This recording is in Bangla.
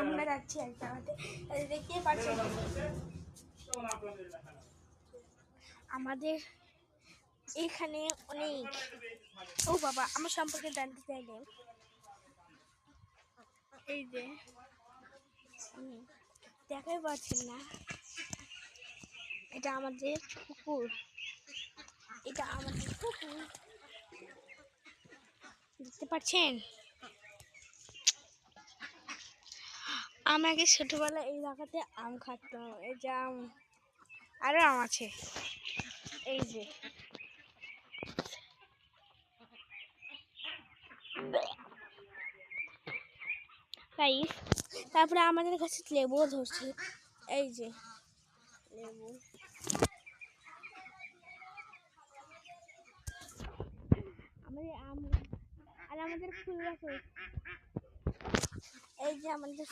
আমরা যাচ্ছি এক জায়গাতে, দেখতে পাচ্ছেন আমাদের এখানে অনেক। ও বাবা, আমার সম্পর্কে জানতে চাইলে এই যে দেখাই পাচ্ছেন না, এটা আমাদের পুকুর, এটা আমাদের পুকুর, দেখতে পাচ্ছেন। আমাকে ছোটবেলায় এই জায়গাতে আম খাতাম, এই যে আম, আরো আম আছে, এই যে গাইস। তারপরে আমাদের কাছে লেবুও ধরছে, এই যে লেবু, আমাদের আম আর আমাদের ফুল গাছ, এই যে আমাদের